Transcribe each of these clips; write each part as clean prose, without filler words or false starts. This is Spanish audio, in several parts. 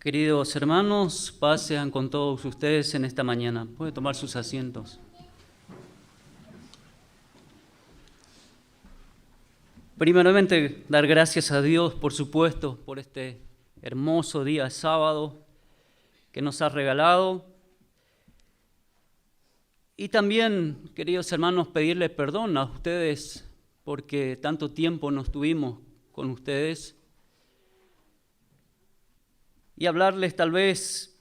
Queridos hermanos, pasean con todos ustedes en esta mañana. Pueden tomar sus asientos. Primeramente, dar gracias a Dios, por supuesto, por este hermoso día de sábado que nos ha regalado. Y también, queridos hermanos, pedirles perdón a ustedes porque tanto tiempo no estuvimos con ustedes. Y hablarles tal vez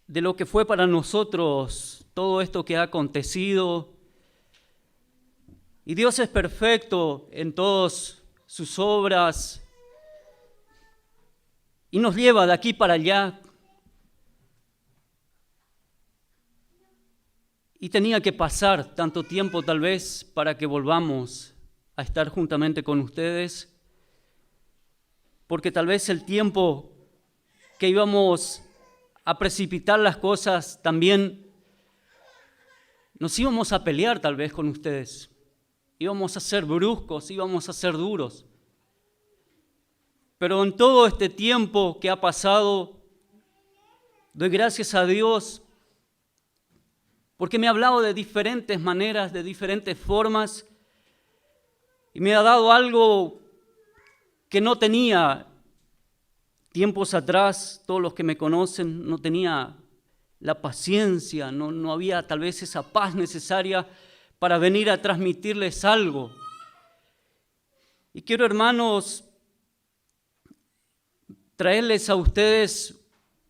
de lo que fue para nosotros todo esto que ha acontecido. Y Dios es perfecto en todas sus obras y nos lleva de aquí para allá. Y tenía que pasar tanto tiempo tal vez para que volvamos a estar juntamente con ustedes, porque tal vez el tiempo que íbamos a precipitar las cosas, también nos íbamos a pelear tal vez con ustedes. Íbamos a ser bruscos, íbamos a ser duros. Pero en todo este tiempo que ha pasado, doy gracias a Dios porque me ha hablado de diferentes maneras, de diferentes formas, y me ha dado algo que no tenía tiempos atrás. Todos los que me conocen, no tenía la paciencia, no había tal vez esa paz necesaria para venir a transmitirles algo. Y quiero, hermanos, traerles a ustedes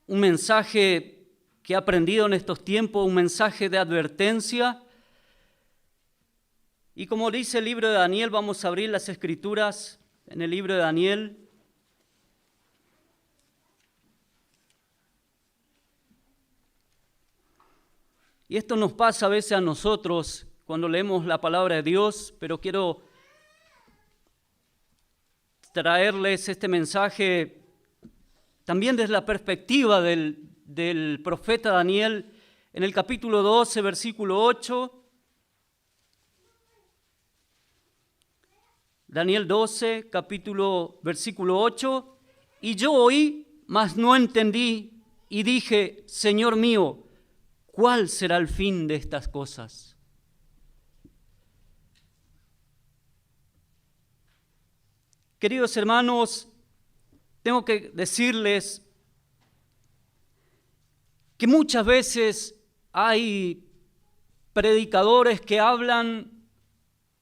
un mensaje que he aprendido en estos tiempos, un mensaje de advertencia. Y como dice el libro de Daniel, vamos a abrir las Escrituras en el libro de Daniel. Y esto nos pasa a veces a nosotros cuando leemos la palabra de Dios, pero quiero traerles este mensaje también desde la perspectiva del profeta Daniel en el capítulo 12, versículo 8. Daniel 12, versículo 8. Y yo oí, mas no entendí, y dije, Señor mío, ¿cuál será el fin de estas cosas? Queridos hermanos, tengo que decirles que muchas veces hay predicadores que hablan,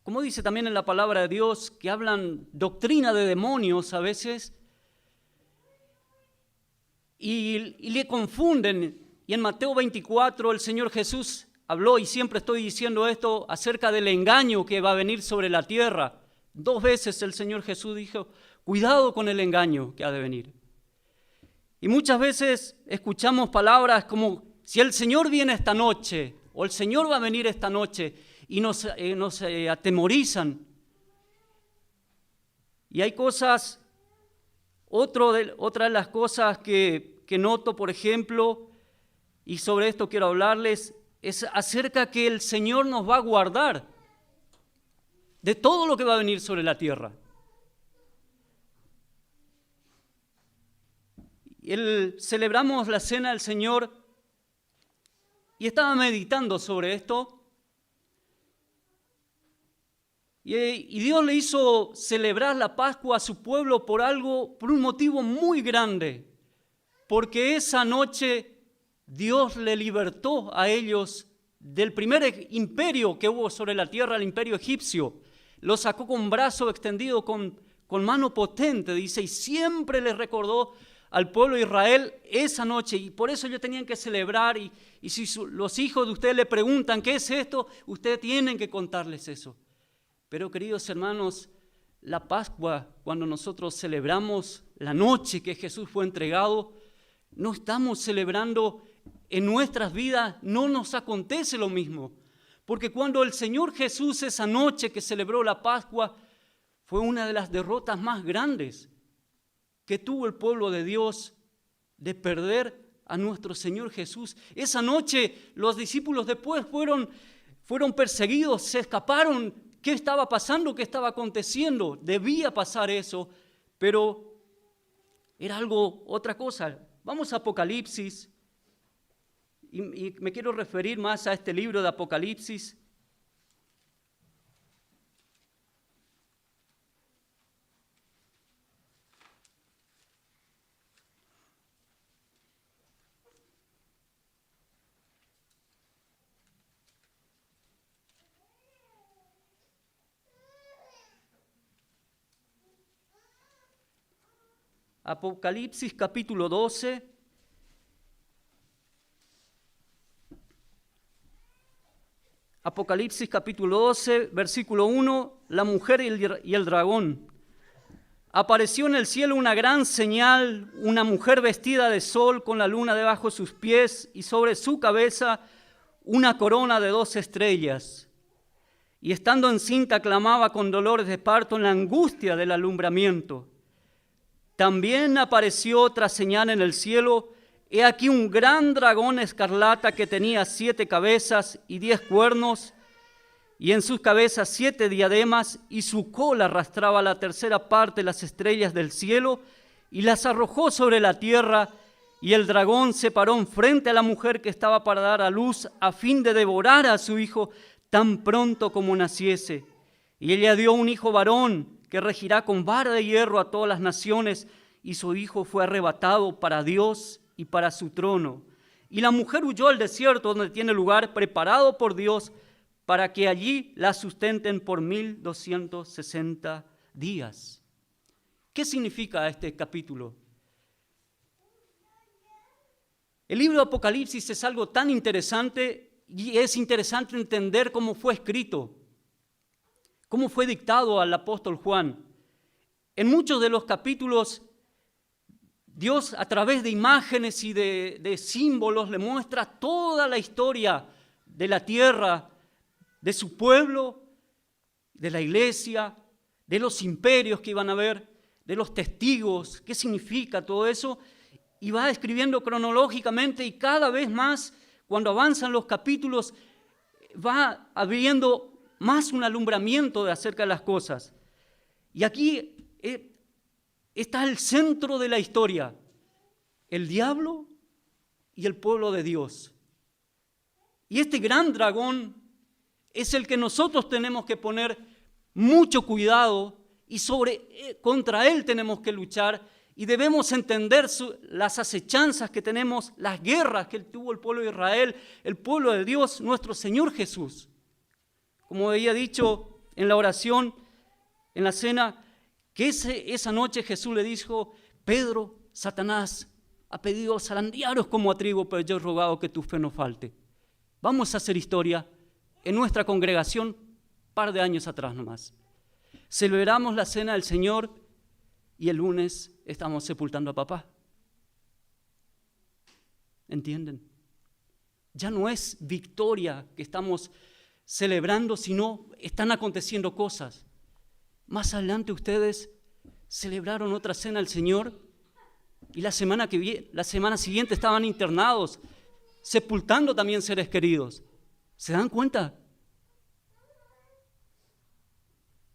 como dice también en la palabra de Dios, que hablan doctrina de demonios a veces y le confunden. Y en Mateo 24 el Señor Jesús habló, y siempre estoy diciendo esto, acerca del engaño que va a venir sobre la tierra. 2 veces el Señor Jesús dijo, cuidado con el engaño que ha de venir. Y muchas veces escuchamos palabras como, si el Señor viene esta noche, o el Señor va a venir esta noche, y nos atemorizan. Y hay cosas, otra de las cosas que noto, por ejemplo, y sobre esto quiero hablarles, es acerca que el Señor nos va a guardar de todo lo que va a venir sobre la tierra. Celebramos la cena del Señor y estaba meditando sobre esto. Y Dios le hizo celebrar la Pascua a su pueblo por un motivo muy grande. Porque esa noche Dios le libertó a ellos del primer imperio que hubo sobre la tierra, el imperio egipcio. Lo sacó con brazo extendido, con mano potente, dice, y siempre les recordó al pueblo de Israel esa noche. Y por eso ellos tenían que celebrar. Y si los hijos de ustedes le preguntan, ¿qué es esto? Ustedes tienen que contarles eso. Pero, queridos hermanos, la Pascua, cuando nosotros celebramos la noche que Jesús fue entregado, no estamos celebrando en nuestras vidas, no nos acontece lo mismo. Porque cuando el Señor Jesús esa noche que celebró la Pascua, fue una de las derrotas más grandes que tuvo el pueblo de Dios, de perder a nuestro Señor Jesús. Esa noche los discípulos después fueron perseguidos, se escaparon. ¿Qué estaba pasando? ¿Qué estaba aconteciendo? Debía pasar eso, pero era algo, otra cosa. Vamos a Apocalipsis, y me quiero referir más a este libro de Apocalipsis. Apocalipsis capítulo 12. Apocalipsis capítulo 12, versículo 1, la mujer y el dragón. Apareció en el cielo una gran señal, una mujer vestida de sol con la luna debajo de sus pies y sobre su cabeza una corona de 2 estrellas. Y estando encinta clamaba con dolores de parto en la angustia del alumbramiento. También apareció otra señal en el cielo. He aquí un gran dragón escarlata que tenía 7 cabezas y 10 cuernos, y en sus cabezas 7 diademas, y su cola arrastraba la tercera parte de las estrellas del cielo, y las arrojó sobre la tierra, y el dragón se paró enfrente a la mujer que estaba para dar a luz, a fin de devorar a su hijo tan pronto como naciese. Y ella dio un hijo varón, que regirá con vara de hierro a todas las naciones, y su hijo fue arrebatado para Dios y para su trono. Y la mujer huyó al desierto, donde tiene lugar preparado por Dios, para que allí la sustenten por 1260 días. ¿Qué significa este capítulo? El libro de Apocalipsis es algo tan interesante, y es interesante entender cómo fue escrito, cómo fue dictado al apóstol Juan. En muchos de los capítulos, Dios a través de imágenes y de símbolos le muestra toda la historia de la tierra, de su pueblo, de la iglesia, de los imperios que iban a haber, de los testigos, qué significa todo eso, y va escribiendo cronológicamente, y cada vez más, cuando avanzan los capítulos, va abriendo más un alumbramiento de acerca de las cosas. Y aquí está el centro de la historia, el diablo y el pueblo de Dios. Y este gran dragón es el que nosotros tenemos que poner mucho cuidado, y contra él tenemos que luchar, y debemos entender las acechanzas que tenemos, las guerras que tuvo el pueblo de Israel, el pueblo de Dios, nuestro Señor Jesús. Como había dicho en la oración, en la cena, que esa noche Jesús le dijo: Pedro, Satanás ha pedido zarandearos como a trigo, pero yo he rogado que tu fe no falte. Vamos a hacer historia en nuestra congregación, un par de años atrás nomás. Celebramos la cena del Señor y el lunes estamos sepultando a papá. ¿Entienden? Ya no es victoria que estamos celebrando, sino están aconteciendo cosas. Más adelante ustedes celebraron otra cena del Señor y la semana siguiente estaban internados, sepultando también seres queridos. ¿Se dan cuenta?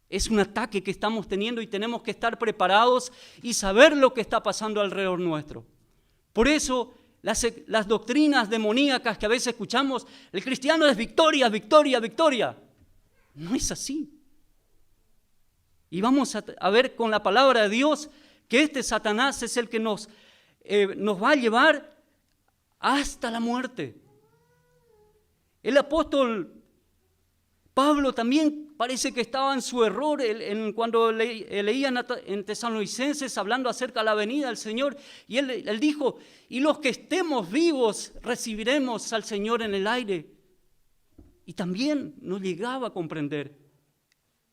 Es un ataque que estamos teniendo y tenemos que estar preparados y saber lo que está pasando alrededor nuestro. Por eso las doctrinas demoníacas que a veces escuchamos, el cristiano es victoria, victoria, victoria. No es así. Y vamos a ver con la palabra de Dios que este Satanás es el que nos va a llevar hasta la muerte. El apóstol Pablo también parece que estaba en su error cuando leían en Tesalonicenses hablando acerca de la venida del Señor, y él dijo: y los que estemos vivos recibiremos al Señor en el aire. Y también no llegaba a comprender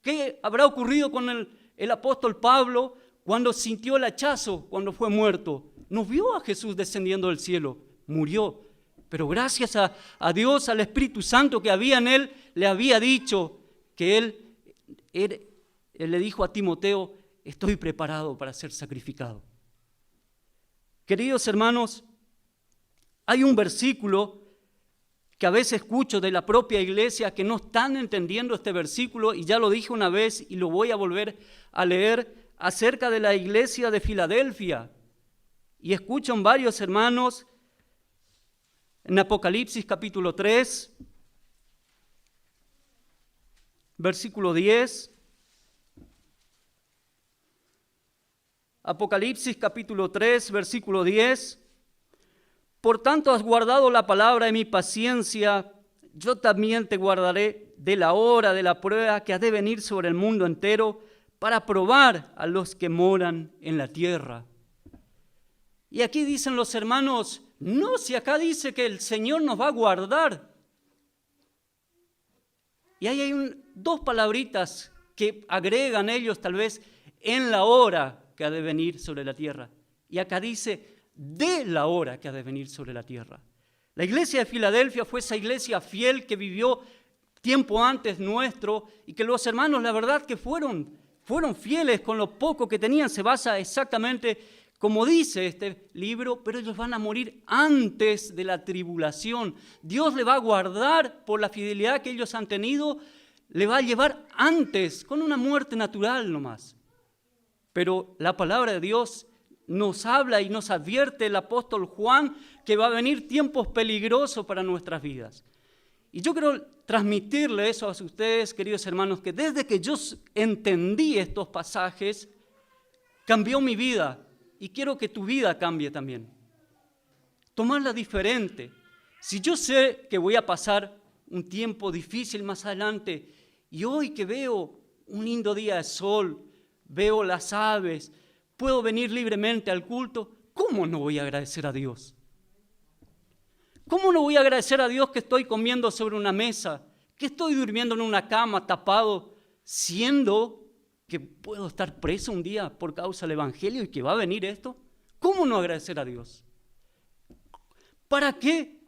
qué habrá ocurrido con el apóstol Pablo cuando sintió el hachazo, cuando fue muerto. No vio a Jesús descendiendo del cielo, murió. Pero gracias a Dios, al Espíritu Santo que había en él, le había dicho que él le dijo a Timoteo: estoy preparado para ser sacrificado. Queridos hermanos, hay un versículo que a veces escucho de la propia iglesia que no están entendiendo este versículo, y ya lo dije una vez y lo voy a volver a leer, acerca de la iglesia de Filadelfia. Y escuchan varios hermanos en Apocalipsis capítulo 3, versículo 10. Apocalipsis capítulo 3, versículo 10. Por tanto has guardado la palabra de mi paciencia, yo también te guardaré de la hora de la prueba que ha de venir sobre el mundo entero para probar a los que moran en la tierra. Y aquí dicen los hermanos, no, si acá dice que el Señor nos va a guardar. Y ahí hay dos palabritas que agregan ellos tal vez en la hora que ha de venir sobre la tierra. Y acá dice de la hora que ha de venir sobre la tierra. La iglesia de Filadelfia fue esa iglesia fiel que vivió tiempo antes nuestro y que los hermanos la verdad que fueron fieles con lo poco que tenían. Se basa exactamente como dice este libro, pero ellos van a morir antes de la tribulación. Dios le va a guardar por la fidelidad que ellos han tenido, le va a llevar antes, con una muerte natural nomás. Pero la palabra de Dios nos habla y nos advierte el apóstol Juan que va a venir tiempos peligrosos para nuestras vidas. Y yo quiero transmitirle eso a ustedes, queridos hermanos, que desde que yo entendí estos pasajes, cambió mi vida. Y quiero que tu vida cambie también. Tomarla diferente. Si yo sé que voy a pasar un tiempo difícil más adelante y hoy que veo un lindo día de sol, veo las aves, puedo venir libremente al culto, ¿cómo no voy a agradecer a Dios? ¿Cómo no voy a agradecer a Dios que estoy comiendo sobre una mesa, que estoy durmiendo en una cama tapado, siendo que puedo estar preso un día por causa del Evangelio y que va a venir esto? ¿Cómo no agradecer a Dios? ¿Para qué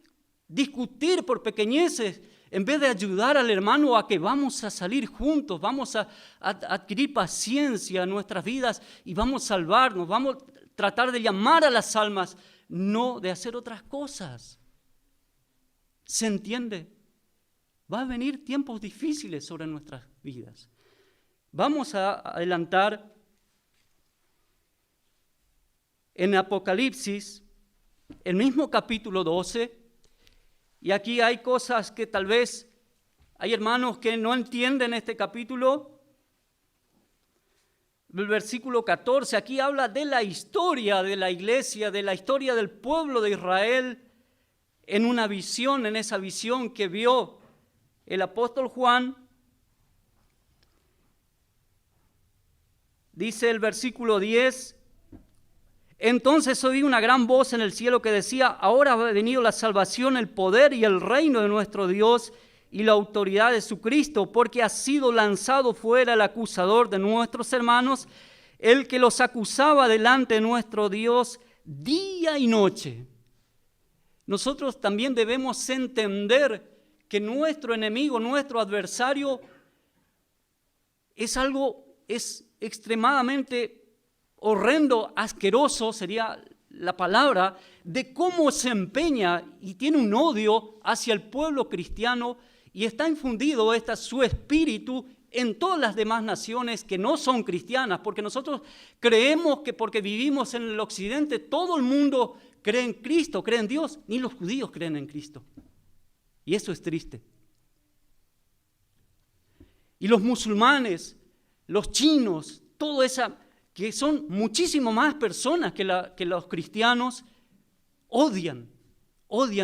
discutir por pequeñeces en vez de ayudar al hermano a que vamos a salir juntos, vamos a adquirir paciencia en nuestras vidas y vamos a salvarnos, vamos a tratar de llamar a las almas, no de hacer otras cosas? ¿Se entiende? Va a venir tiempos difíciles sobre nuestras vidas. Vamos a adelantar en Apocalipsis, el mismo capítulo 12, y aquí hay cosas que tal vez hay hermanos que no entienden este capítulo. El versículo 14, aquí habla de la historia de la iglesia, de la historia del pueblo de Israel en una visión, en esa visión que vio el apóstol Juan. Dice el versículo 10, entonces oí una gran voz en el cielo que decía, ahora ha venido la salvación, el poder y el reino de nuestro Dios y la autoridad de su Cristo, porque ha sido lanzado fuera el acusador de nuestros hermanos, el que los acusaba delante de nuestro Dios día y noche. Nosotros también debemos entender que nuestro enemigo, nuestro adversario, es extremadamente horrendo, asqueroso sería la palabra, de cómo se empeña y tiene un odio hacia el pueblo cristiano y está infundido su espíritu en todas las demás naciones que no son cristianas, porque nosotros creemos que porque vivimos en el occidente todo el mundo cree en Cristo, cree en Dios, ni los judíos creen en Cristo. Y eso es triste. Y los musulmanes, los chinos, todo esa, que son muchísimo más personas que los cristianos, odian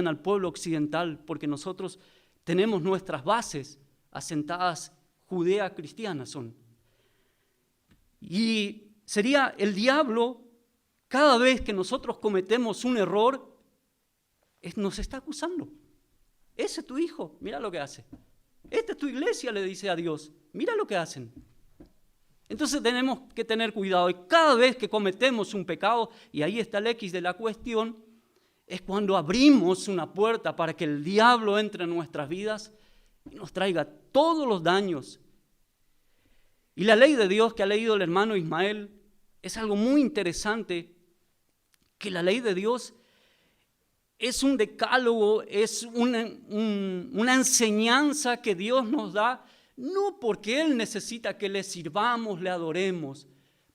al pueblo occidental porque nosotros tenemos nuestras bases asentadas judea-cristianas son. Y sería el diablo, cada vez que nosotros cometemos un error, nos está acusando. Ese es tu hijo, mira lo que hace. Esta es tu iglesia, le dice a Dios, mira lo que hacen. Entonces tenemos que tener cuidado y cada vez que cometemos un pecado, y ahí está el X de la cuestión, es cuando abrimos una puerta para que el diablo entre en nuestras vidas y nos traiga todos los daños. Y la ley de Dios que ha leído el hermano Ismael es algo muy interesante, que la ley de Dios es un decálogo, es una enseñanza que Dios nos da, no porque Él necesita que le sirvamos, le adoremos,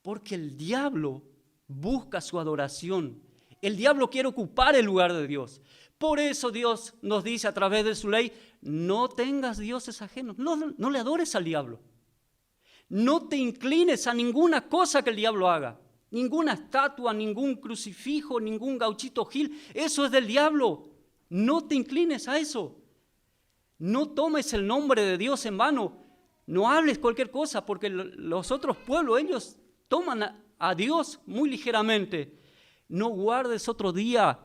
porque el diablo busca su adoración. El diablo quiere ocupar el lugar de Dios. Por eso Dios nos dice a través de su ley, no tengas dioses ajenos, no le adores al diablo. No te inclines a ninguna cosa que el diablo haga. Ninguna estatua, ningún crucifijo, ningún gauchito gil. Eso es del diablo. No te inclines a eso. No tomes el nombre de Dios en vano. No hables cualquier cosa, porque los otros pueblos, ellos toman a Dios muy ligeramente. No guardes otro día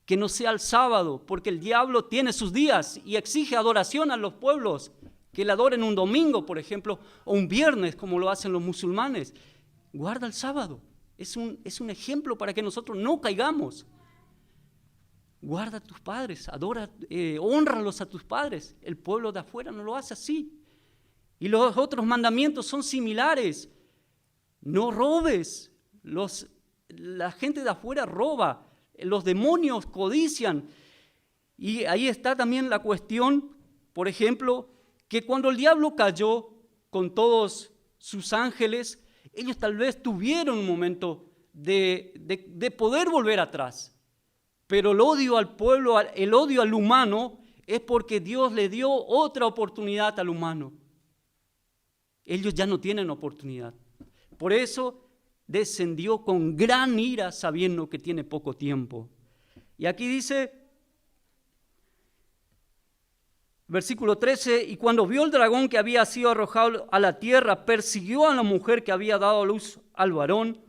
que no sea el sábado, porque el diablo tiene sus días y exige adoración a los pueblos, que le adoren un domingo, por ejemplo, o un viernes, como lo hacen los musulmanes. Guarda el sábado. Es un ejemplo para que nosotros no caigamos. Guarda a tus padres, hónralos a tus padres. El pueblo de afuera no lo hace así. Y los otros mandamientos son similares. No robes. La gente de afuera roba. Los demonios codician. Y ahí está también la cuestión, por ejemplo, que cuando el diablo cayó con todos sus ángeles, ellos tal vez tuvieron un momento de poder volver atrás. Pero el odio al pueblo, el odio al humano, es porque Dios le dio otra oportunidad al humano. Ellos ya no tienen oportunidad. Por eso descendió con gran ira sabiendo que tiene poco tiempo. Y aquí dice, versículo 13, y cuando vio el dragón que había sido arrojado a la tierra, persiguió a la mujer que había dado a luz al varón,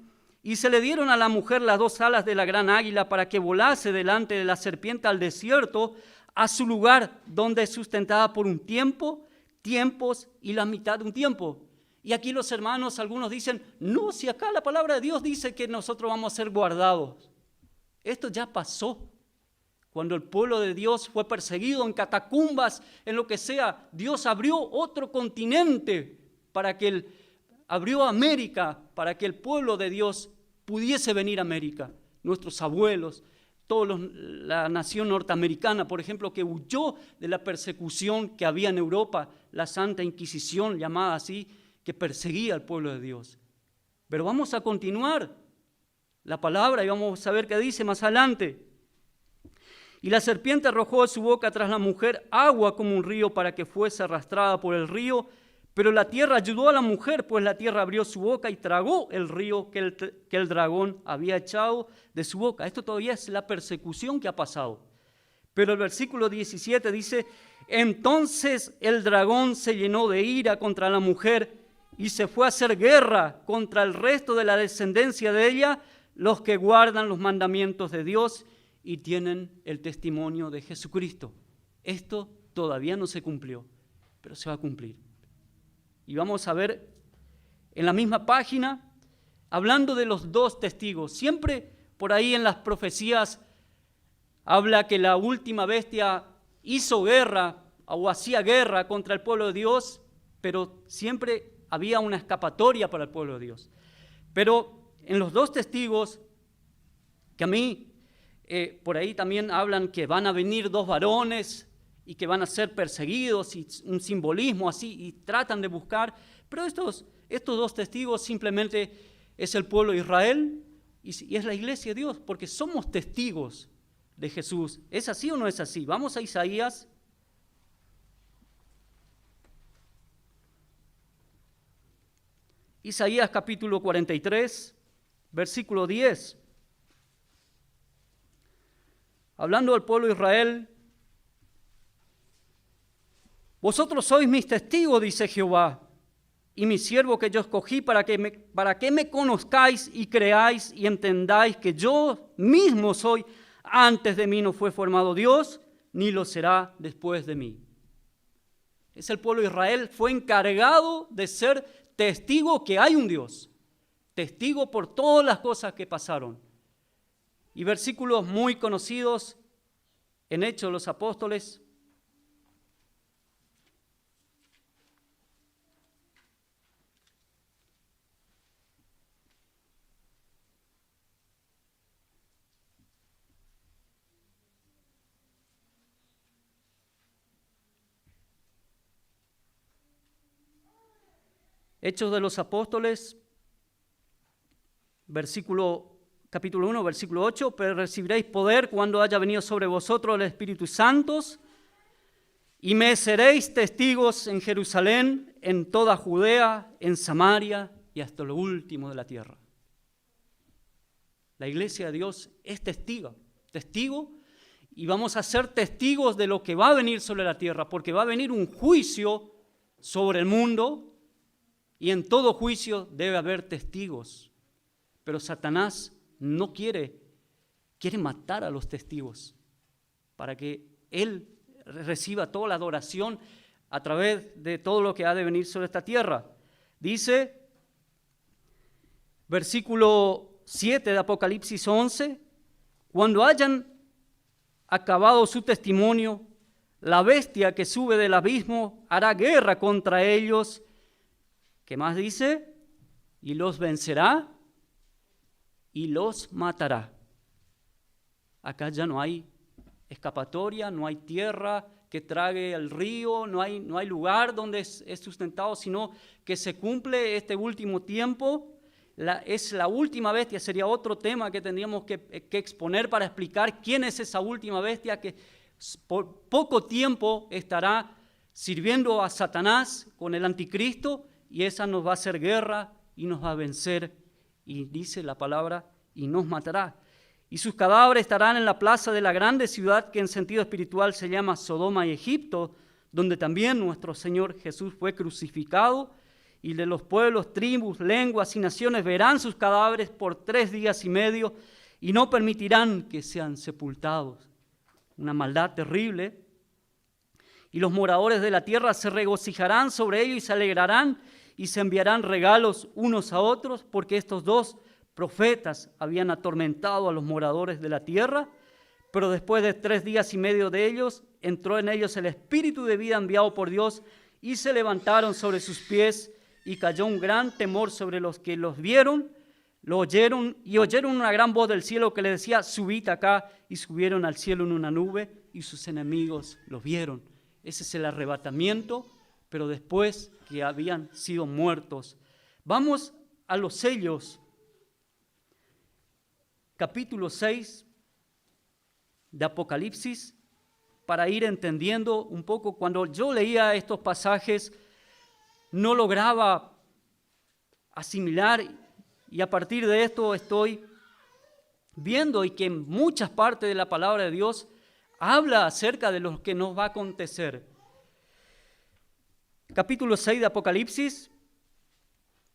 y se le dieron a la mujer las 2 alas de la gran águila para que volase delante de la serpiente al desierto, a su lugar donde es sustentada por un tiempo, tiempos y la mitad de un tiempo. Y aquí los hermanos, algunos dicen, no, si acá la palabra de Dios dice que nosotros vamos a ser guardados. Esto ya pasó. Cuando el pueblo de Dios fue perseguido en catacumbas, en lo que sea, Dios abrió otro continente abrió América para que el pueblo de Dios pudiese venir a América. Nuestros abuelos, la nación norteamericana, por ejemplo, que huyó de la persecución que había en Europa, la Santa Inquisición llamada así, que perseguía al pueblo de Dios. Pero vamos a continuar la palabra y vamos a ver qué dice más adelante. Y la serpiente arrojó de su boca tras la mujer agua como un río para que fuese arrastrada por el río, pero la tierra ayudó a la mujer, pues la tierra abrió su boca y tragó el río que el dragón había echado de su boca. Esto todavía es la persecución que ha pasado. Pero el versículo 17 dice, entonces el dragón se llenó de ira contra la mujer y se fue a hacer guerra contra el resto de la descendencia de ella, los que guardan los mandamientos de Dios y tienen el testimonio de Jesucristo. Esto todavía no se cumplió, pero se va a cumplir. Y vamos a ver en la misma página, hablando de los 2 testigos. Siempre por ahí en las profecías habla que la última bestia hizo guerra o hacía guerra contra el pueblo de Dios, pero siempre había una escapatoria para el pueblo de Dios. Pero en los 2 testigos, que a mí por ahí también hablan que van a venir 2 varones y que van a ser perseguidos y un simbolismo así, y tratan de buscar, pero estos 2 testigos simplemente es el pueblo de Israel y es la iglesia de Dios, porque somos testigos de Jesús. ¿Es así o no es así? Vamos a Isaías. Isaías capítulo 43, versículo 10. Hablando del pueblo de Israel, vosotros sois mis testigos, dice Jehová, y mi siervo que yo escogí para que me conozcáis y creáis y entendáis que yo mismo soy. Antes de mí no fue formado Dios, ni lo será después de mí. Es el pueblo de Israel, fue encargado de ser testigo que hay un Dios, testigo por todas las cosas que pasaron. Y versículos muy conocidos en Hechos de los Apóstoles. Hechos de los Apóstoles, versículo capítulo 1, versículo 8, pero recibiréis poder cuando haya venido sobre vosotros el Espíritu Santo, y me seréis testigos en Jerusalén, en toda Judea, en Samaria y hasta lo último de la tierra. La iglesia de Dios es testigo, y vamos a ser testigos de lo que va a venir sobre la tierra, porque va a venir un juicio sobre el mundo, y en todo juicio debe haber testigos. Pero Satanás no quiere matar a los testigos para que él reciba toda la adoración a través de todo lo que ha de venir sobre esta tierra. Dice, versículo 7 de Apocalipsis 11, cuando hayan acabado su testimonio, la bestia que sube del abismo hará guerra contra ellos. ¿Qué más dice? Y los vencerá y los matará. Acá ya no hay escapatoria, no hay tierra que trague el río, no hay lugar donde es sustentado, sino que se cumple este último tiempo. Es la última bestia, sería otro tema que tendríamos que exponer para explicar quién es esa última bestia que por poco tiempo estará sirviendo a Satanás con el anticristo, y esa nos va a hacer guerra y nos va a vencer, y dice la palabra, y nos matará. Y sus cadáveres estarán en la plaza de la grande ciudad que en sentido espiritual se llama Sodoma y Egipto, donde también nuestro Señor Jesús fue crucificado, y de los pueblos, tribus, lenguas y naciones verán sus cadáveres por 3 días y medio y no permitirán que sean sepultados. Una maldad terrible. Y los moradores de la tierra se regocijarán sobre ello y se alegrarán y se enviarán regalos unos a otros, porque estos 2 profetas habían atormentado a los moradores de la tierra, pero después de 3 días y medio de ellos, entró en ellos el espíritu de vida enviado por Dios, y se levantaron sobre sus pies, y cayó un gran temor sobre los que los vieron, lo oyeron, y oyeron una gran voz del cielo que les decía, subid acá, y subieron al cielo en una nube, y sus enemigos los vieron. Ese es el arrebatamiento, pero después que habían sido muertos. Vamos a los sellos. Capítulo 6 de Apocalipsis, para ir entendiendo un poco. Cuando yo leía estos pasajes, no lograba asimilar, y a partir de esto estoy viendo y que en muchas partes de la palabra de Dios habla acerca de lo que nos va a acontecer. Capítulo 6 de Apocalipsis.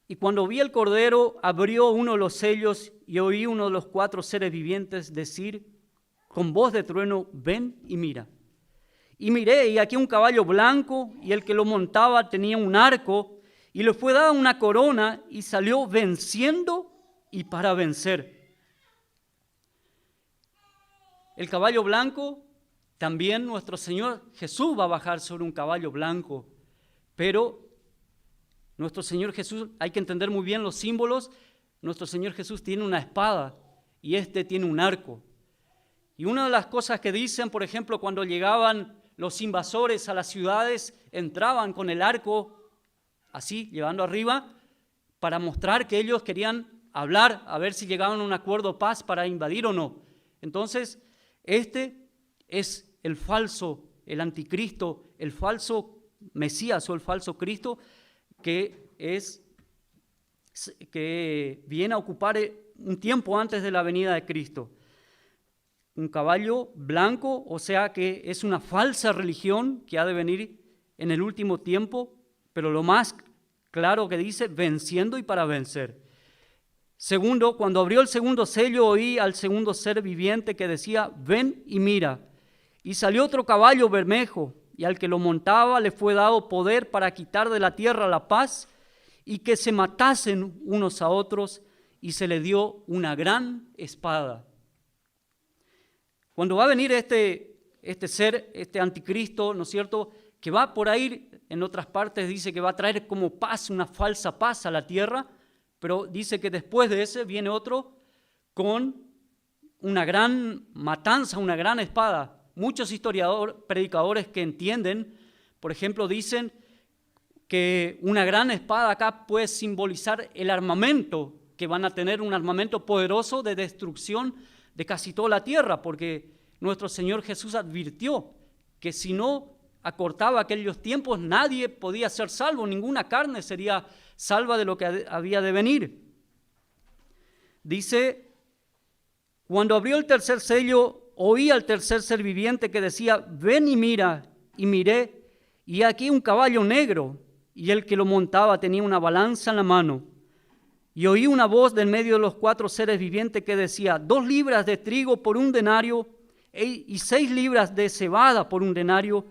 Y cuando vi el Cordero, abrió uno de los sellos y oí uno de los 4 seres vivientes decir con voz de trueno, ven y mira. Y miré, y aquí un caballo blanco, y el que lo montaba tenía un arco, y le fue dada una corona, y salió venciendo y para vencer. El caballo blanco, también nuestro Señor Jesús va a bajar sobre un caballo blanco, pero nuestro Señor Jesús, hay que entender muy bien los símbolos. Nuestro Señor Jesús tiene una espada y tiene un arco. Y una de las cosas que dicen, por ejemplo, cuando llegaban los invasores a las ciudades, entraban con el arco así, llevando arriba, para mostrar que ellos querían hablar, a ver si llegaban a un acuerdo de paz para invadir o no. Entonces, este es el falso, el anticristo, el falso Mesías o el falso Cristo, que viene a ocupar un tiempo antes de la venida de Cristo. Un caballo blanco, o sea que es una falsa religión que ha de venir en el último tiempo, pero lo más claro que dice, venciendo y para vencer. Segundo, cuando abrió el segundo sello, oí al segundo ser viviente que decía, ven y mira. Y salió otro caballo bermejo, y al que lo montaba le fue dado poder para quitar de la tierra la paz y que se matasen unos a otros, y se le dio una gran espada. Cuando va a venir este ser, este anticristo, ¿no es cierto?, que va por ahí, en otras partes dice que va a traer como paz, una falsa paz a la tierra, pero dice que después de ese viene otro con una gran matanza, una gran espada. Muchos predicadores que entienden, por ejemplo, dicen que una gran espada acá puede simbolizar el armamento que van a tener un armamento poderoso de destrucción de casi toda la tierra, porque nuestro Señor Jesús advirtió que si no acortaba aquellos tiempos, nadie podía ser salvo, ninguna carne sería salva de lo que había de venir. Dice, cuando abrió el tercer sello, oí al tercer ser viviente que decía, ven y mira, y miré, y aquí un caballo negro, y el que lo montaba tenía una balanza en la mano. Y oí una voz del medio de los 4 seres vivientes que decía, 2 libras de trigo por 1 denario, y 6 libras de cebada por 1 denario,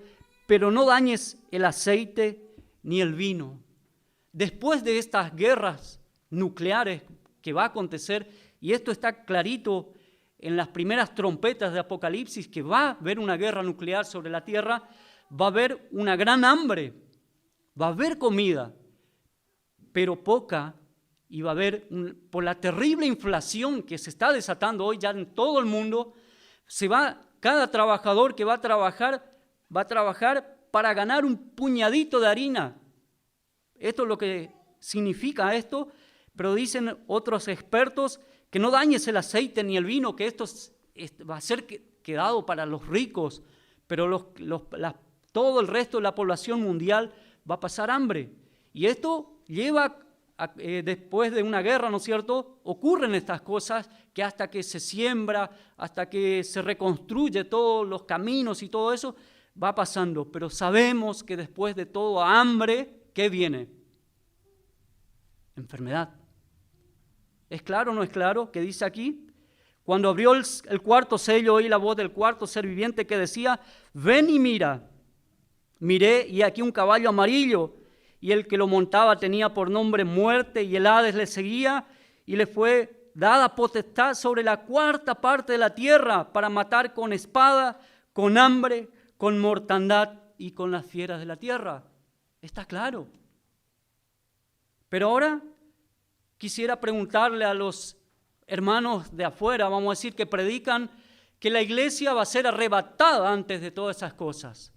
pero no dañes el aceite ni el vino. Después de estas guerras nucleares que va a acontecer, y esto está clarito en las primeras trompetas de Apocalipsis, que va a haber una guerra nuclear sobre la tierra, va a haber una gran hambre, va a haber comida, pero poca, y va a haber, por la terrible inflación que se está desatando hoy ya en todo el mundo, cada trabajador que va a trabajar para ganar un puñadito de harina. Esto es lo que significa esto, pero dicen otros expertos que no dañes el aceite ni el vino, que esto va a ser quedado para los ricos, pero todo el resto de la población mundial va a pasar hambre. Y esto lleva, después de una guerra, ¿no es cierto?, ocurren estas cosas que hasta que se siembra, hasta que se reconstruye todos los caminos y todo eso, va pasando. Pero sabemos que después de todo hambre, ¿qué viene? Enfermedad. ¿Es claro o no es claro? ¿Qué dice aquí? Cuando abrió el cuarto sello, oí la voz del cuarto ser viviente que decía, ven y mira. Miré y aquí un caballo amarillo, y el que lo montaba tenía por nombre Muerte, y el Hades le seguía, y le fue dada potestad sobre la 1/4 parte de la tierra para matar con espada, con hambre, con mortandad y con las fieras de la tierra. Está claro. Pero ahora quisiera preguntarle a los hermanos de afuera, vamos a decir, que predican que la iglesia va a ser arrebatada antes de todas esas cosas.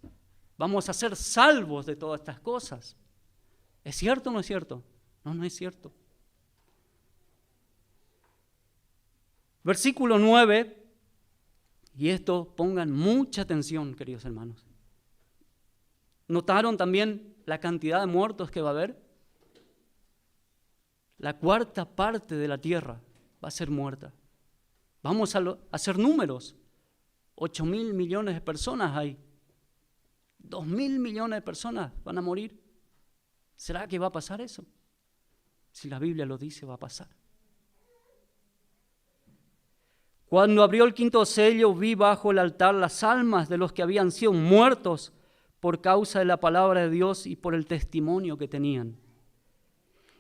Vamos a ser salvos de todas estas cosas. ¿Es cierto o no es cierto? No, no es cierto. Versículo 9, y esto pongan mucha atención, queridos hermanos. ¿Notaron también la cantidad de muertos que va a haber? La 1/4 parte de la tierra va a ser muerta. Vamos a hacer números. 8.000 millones de personas hay. 2.000 millones de personas van a morir. ¿Será que va a pasar eso? Si la Biblia lo dice, va a pasar. Cuando abrió el 5º sello, vi bajo el altar las almas de los que habían sido muertos por causa de la palabra de Dios y por el testimonio que tenían.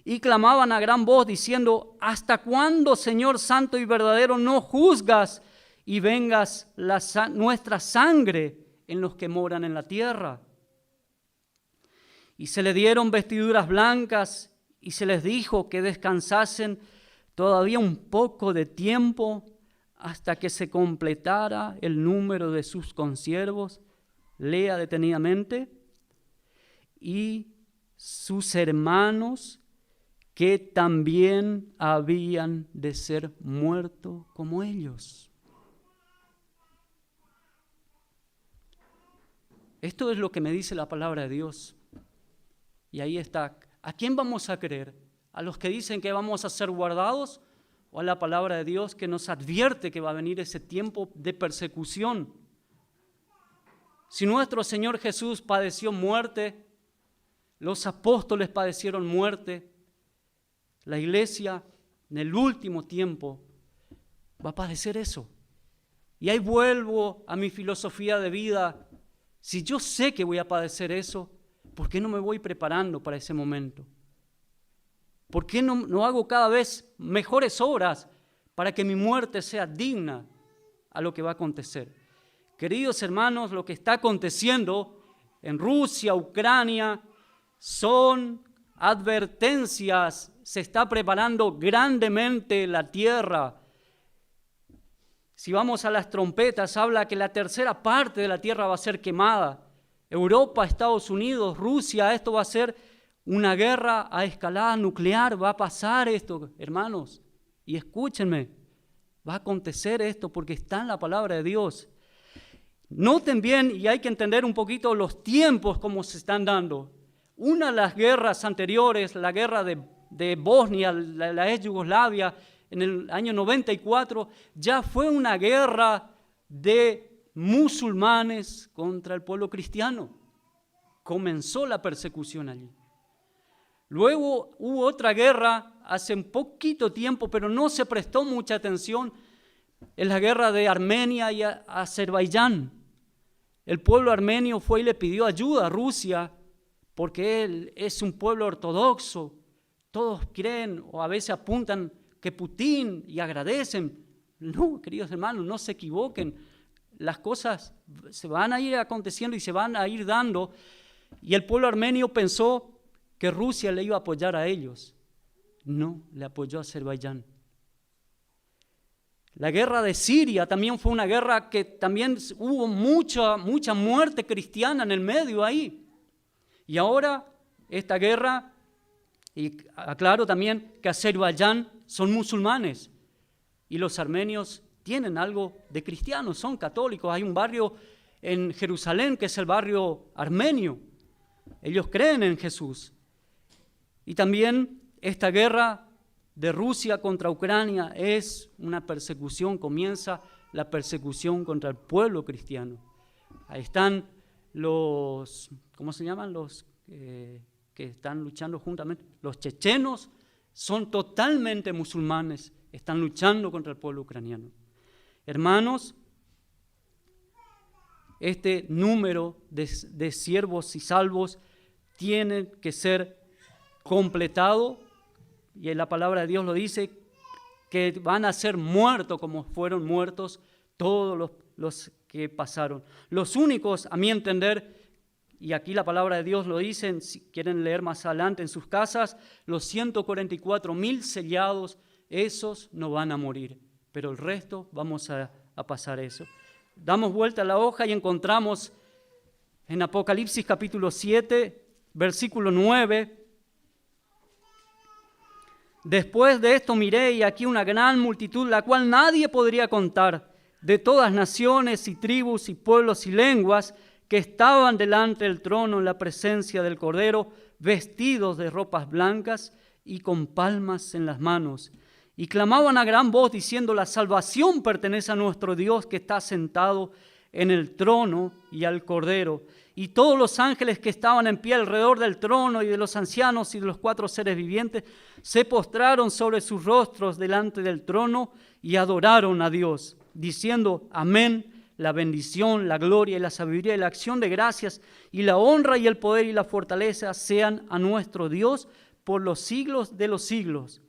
Y clamaban a gran voz diciendo, ¿hasta cuándo, Señor santo y verdadero, no juzgas y vengas nuestra sangre en los que moran en la tierra? Y se le dieron vestiduras blancas y se les dijo que descansasen todavía un poco de tiempo hasta que se completara el número de sus consiervos. Lea detenidamente. Y sus hermanos que también habían de ser muertos como ellos. Esto es lo que me dice la palabra de Dios. Y ahí está. ¿A quién vamos a creer? ¿A los que dicen que vamos a ser guardados? ¿O a la palabra de Dios que nos advierte que va a venir ese tiempo de persecución? Si nuestro Señor Jesús padeció muerte, los apóstoles padecieron muerte, la iglesia en el último tiempo va a padecer eso. Y ahí vuelvo a mi filosofía de vida. Si yo sé que voy a padecer eso, ¿por qué no me voy preparando para ese momento? ¿Por qué no hago cada vez mejores obras para que mi muerte sea digna a lo que va a acontecer? Queridos hermanos, lo que está aconteciendo en Rusia, Ucrania, son advertencias. Se está preparando grandemente la tierra. Si vamos a las trompetas, habla que la 1/3 parte de la tierra va a ser quemada. Europa, Estados Unidos, Rusia, esto va a ser una guerra a escalada nuclear, va a pasar esto, hermanos. Y escúchenme, va a acontecer esto porque está en la palabra de Dios. Noten bien, y hay que entender un poquito los tiempos como se están dando. Una de las guerras anteriores, la guerra de Bosnia, la ex Yugoslavia, en el año 94, ya fue una guerra de musulmanes contra el pueblo cristiano. Comenzó la persecución allí. Luego hubo otra guerra hace un poquito tiempo, pero no se prestó mucha atención. Es la guerra de Armenia y Azerbaiyán. El pueblo armenio fue y le pidió ayuda a Rusia porque él es un pueblo ortodoxo. Todos creen o a veces apuntan que Putin y agradecen. No, queridos hermanos, no se equivoquen. Las cosas se van a ir aconteciendo y se van a ir dando. Y el pueblo armenio pensó que Rusia le iba a apoyar a ellos. No, le apoyó a Azerbaiyán. La guerra de Siria también fue una guerra que también hubo mucha muerte cristiana en el medio ahí. Y ahora esta guerra, y aclaro también que Azerbaiyán son musulmanes y los armenios tienen algo de cristianos, son católicos. Hay un barrio en Jerusalén que es el barrio armenio. Ellos creen en Jesús. Y también esta guerra de Rusia contra Ucrania es una persecución, comienza la persecución contra el pueblo cristiano. Ahí están los, ¿cómo se llaman? Los que están luchando juntamente. Los chechenos son totalmente musulmanes, están luchando contra el pueblo ucraniano. Hermanos, este número de siervos y salvos tiene que ser completado, y la palabra de Dios lo dice, que van a ser muertos como fueron muertos todos los que pasaron. Los únicos, a mi entender, y aquí la palabra de Dios lo dice, si quieren leer más adelante en sus casas, los 144,000 sellados, esos no van a morir, pero el resto vamos a pasar eso. Damos vuelta a la hoja y encontramos en Apocalipsis capítulo 7, versículo 9, después de esto miré y aquí una gran multitud, la cual nadie podría contar, de todas naciones y tribus y pueblos y lenguas, que estaban delante del trono en la presencia del Cordero, vestidos de ropas blancas y con palmas en las manos. Y clamaban a gran voz diciendo, la salvación pertenece a nuestro Dios que está sentado en el trono y al Cordero. Y todos los ángeles que estaban en pie alrededor del trono y de los ancianos y de los 4 seres vivientes se postraron sobre sus rostros delante del trono y adoraron a Dios, diciendo, amén, la bendición, la gloria y la sabiduría y la acción de gracias y la honra y el poder y la fortaleza sean a nuestro Dios por los siglos de los siglos.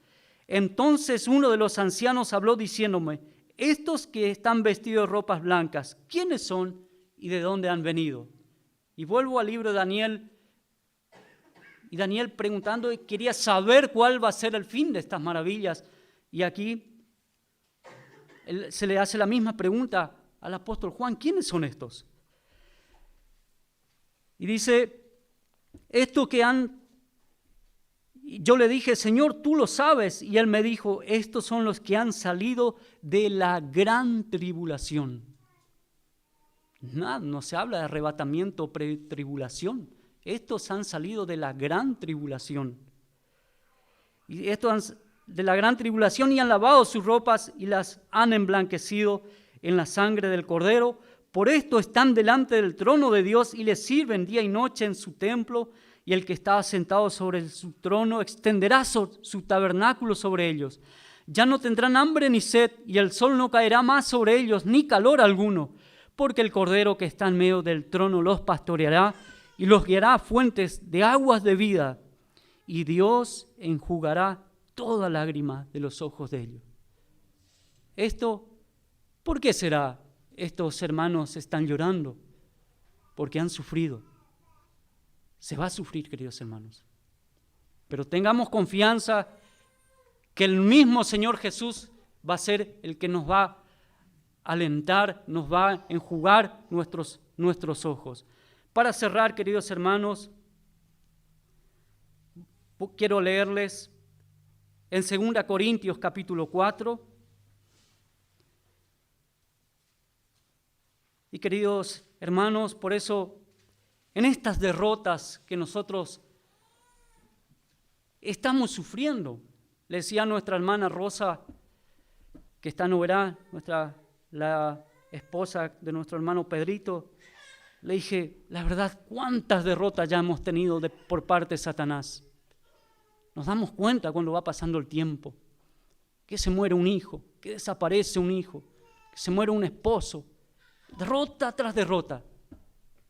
Entonces uno de los ancianos habló diciéndome, estos que están vestidos de ropas blancas, ¿quiénes son y de dónde han venido? Y vuelvo al libro de Daniel, y Daniel preguntando, quería saber cuál va a ser el fin de estas maravillas. Y aquí se le hace la misma pregunta al apóstol Juan, ¿quiénes son estos? Y dice, yo le dije, Señor, tú lo sabes. Y él me dijo, estos son los que han salido de la gran tribulación. No se habla de arrebatamiento o pretribulación. Estos han salido de la gran tribulación. Y estos de la gran tribulación y han lavado sus ropas y las han emblanquecido en la sangre del Cordero. Por esto están delante del trono de Dios y le sirven día y noche en su templo. Y el que está sentado sobre su trono extenderá su tabernáculo sobre ellos. Ya no tendrán hambre ni sed, y el sol no caerá más sobre ellos, ni calor alguno, porque el Cordero que está en medio del trono los pastoreará y los guiará a fuentes de aguas de vida, y Dios enjugará toda lágrima de los ojos de ellos. ¿Por qué será? Estos hermanos están llorando, porque han sufrido. Se va a sufrir, queridos hermanos. Pero tengamos confianza que el mismo Señor Jesús va a ser el que nos va a alentar, nos va a enjugar nuestros ojos. Para cerrar, queridos hermanos, quiero leerles en 2 Corintios capítulo 4. Y queridos hermanos, por eso en estas derrotas que nosotros estamos sufriendo, le decía a nuestra hermana Rosa, que está en Oberá, la esposa de nuestro hermano Pedrito, le dije, la verdad, cuántas derrotas ya hemos tenido por parte de Satanás. Nos damos cuenta cuando va pasando el tiempo, que se muere un hijo, que desaparece un hijo, que se muere un esposo, derrota tras derrota.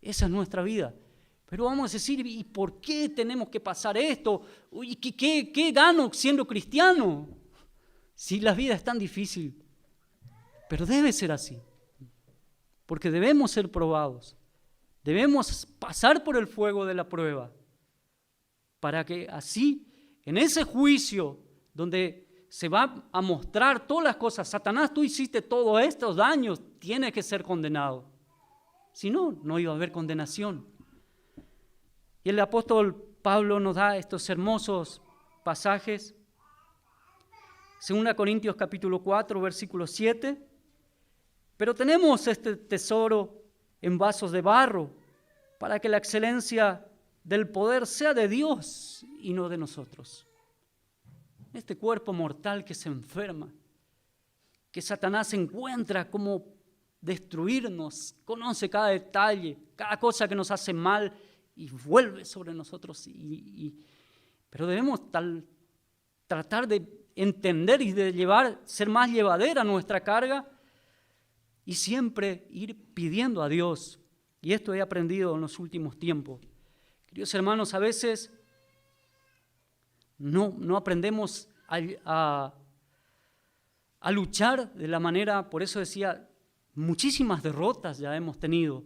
Esa es nuestra vida. Pero vamos a decir, ¿y por qué tenemos que pasar esto? ¿Y qué gano siendo cristiano? Si la vida es tan difícil. Pero debe ser así. Porque debemos ser probados. Debemos pasar por el fuego de la prueba. Para que así, en ese juicio donde se va a mostrar todas las cosas, Satanás, tú hiciste todos estos daños, tienes que ser condenado. Si no, no iba a haber condenación. Y el apóstol Pablo nos da estos hermosos pasajes. 2 Corintios capítulo 4, versículo 7. Pero tenemos este tesoro en vasos de barro, para que la excelencia del poder sea de Dios y no de nosotros. Este cuerpo mortal que se enferma, que Satanás encuentra como destruirnos, conoce cada detalle, cada cosa que nos hace mal y vuelve sobre nosotros. Pero debemos tratar de entender y de ser más llevadera nuestra carga y siempre ir pidiendo a Dios. Y esto he aprendido en los últimos tiempos. Queridos hermanos, a veces no aprendemos a luchar de la manera, por eso decía, muchísimas derrotas ya hemos tenido.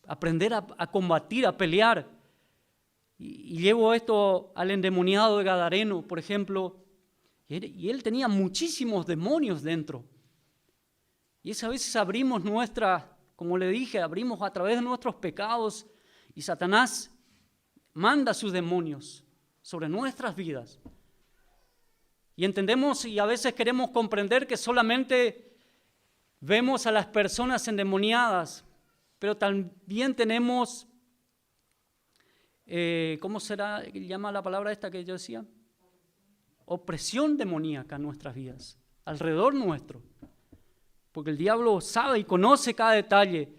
Aprender a combatir, a pelear. Y llevo esto al endemoniado de Gadareno, por ejemplo, y él tenía muchísimos demonios dentro. Y es a veces abrimos como le dije, abrimos a través de nuestros pecados y Satanás manda sus demonios sobre nuestras vidas. Y entendemos y a veces queremos comprender que solamente vemos a las personas endemoniadas, pero también tenemos, ¿cómo llama la palabra esta que yo decía? Opresión demoníaca en nuestras vidas, alrededor nuestro. Porque el diablo sabe y conoce cada detalle.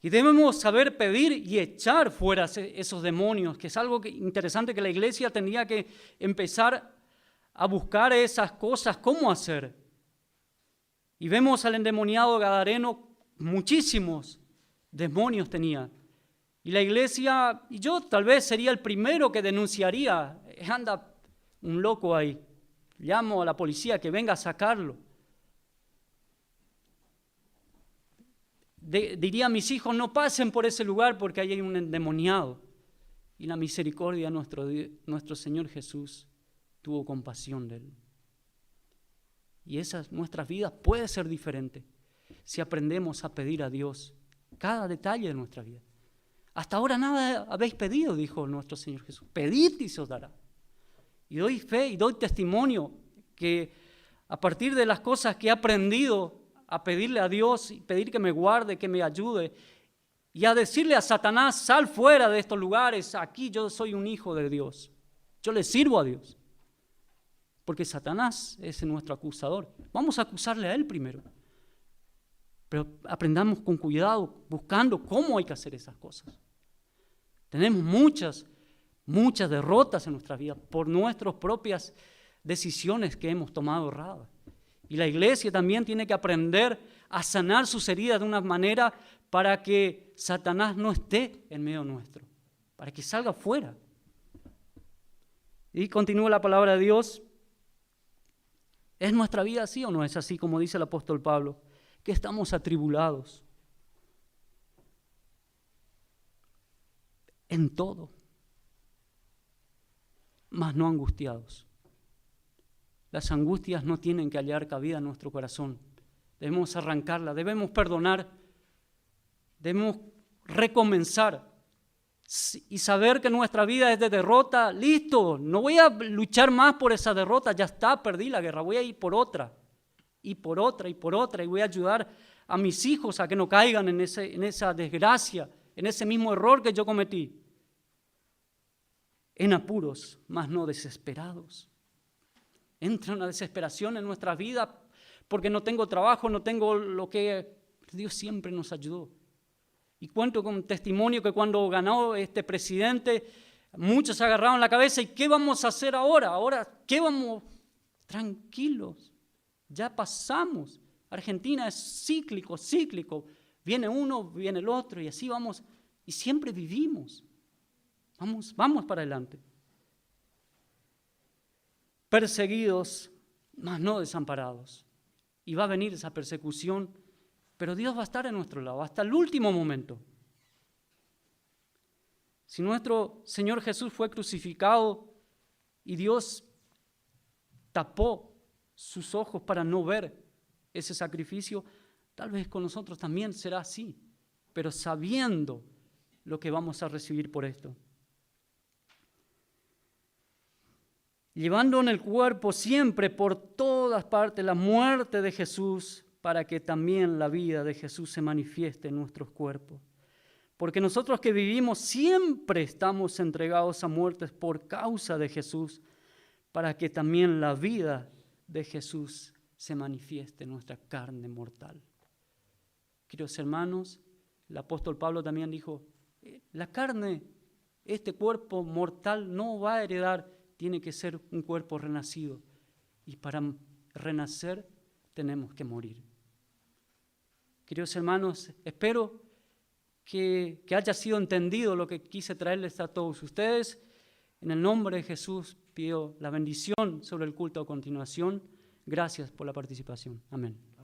Y debemos saber pedir y echar fuera esos demonios, que es algo interesante que la iglesia tendría que empezar a buscar esas cosas, cómo hacer. Y vemos al endemoniado Gadareno, muchísimos demonios tenía. Y la iglesia, y yo tal vez sería el primero que denunciaría, anda un loco ahí, llamo a la policía que venga a sacarlo. Diría a mis hijos, no pasen por ese lugar porque ahí hay un endemoniado. Y la misericordia de nuestro Señor Jesús tuvo compasión de él. Y nuestras vidas puede ser diferente si aprendemos a pedir a Dios cada detalle de nuestra vida. Hasta ahora nada habéis pedido, dijo nuestro Señor Jesús. Pedid y se os dará. Y doy fe y doy testimonio que a partir de las cosas que he aprendido a pedirle a Dios y pedir que me guarde, que me ayude y a decirle a Satanás, sal fuera de estos lugares, aquí yo soy un hijo de Dios, yo le sirvo a Dios, porque Satanás es nuestro acusador. Vamos a acusarle a él primero, pero aprendamos con cuidado, buscando cómo hay que hacer esas cosas. Tenemos muchas derrotas en nuestra vida por nuestras propias decisiones que hemos tomado erradas. Y la iglesia también tiene que aprender a sanar sus heridas de una manera para que Satanás no esté en medio nuestro, para que salga fuera. Y continúa la palabra de Dios. ¿Es nuestra vida así o no es así, como dice el apóstol Pablo? Que estamos atribulados en todo, mas no angustiados. Las angustias no tienen que hallar cabida en nuestro corazón. Debemos arrancarla, debemos perdonar, debemos recomenzar. y saber que nuestra vida es de derrota, listo, no voy a luchar más por esa derrota, ya está, perdí la guerra, voy a ir por otra, y por otra, y por otra, y voy a ayudar a mis hijos a que no caigan en esa desgracia, en ese mismo error que yo cometí. En apuros, mas no desesperados. Entra una desesperación en nuestra vida porque no tengo trabajo, no tengo lo que Dios siempre nos ayudó. Y cuento con testimonio que cuando ganó este presidente, muchos se agarraron la cabeza, ¿y qué vamos a hacer ahora? Ahora, ¿qué vamos? Tranquilos, ya pasamos. Argentina es cíclico. Viene uno, viene el otro, y así vamos, y siempre vivimos. Vamos para adelante. Perseguidos, mas no desamparados. Y va a venir esa persecución, pero Dios va a estar en nuestro lado hasta el último momento. Si nuestro Señor Jesús fue crucificado y Dios tapó sus ojos para no ver ese sacrificio, tal vez con nosotros también será así, pero sabiendo lo que vamos a recibir por esto. Llevando en el cuerpo siempre por todas partes la muerte de Jesús, para que también la vida de Jesús se manifieste en nuestros cuerpos. Porque nosotros que vivimos siempre estamos entregados a muertes por causa de Jesús, para que también la vida de Jesús se manifieste en nuestra carne mortal. Queridos hermanos, el apóstol Pablo también dijo, la carne, este cuerpo mortal no va a heredar, tiene que ser un cuerpo renacido. Y para renacer tenemos que morir. Queridos hermanos, espero que haya sido entendido lo que quise traerles a todos ustedes. En el nombre de Jesús pido la bendición sobre el culto a continuación. Gracias por la participación. Amén.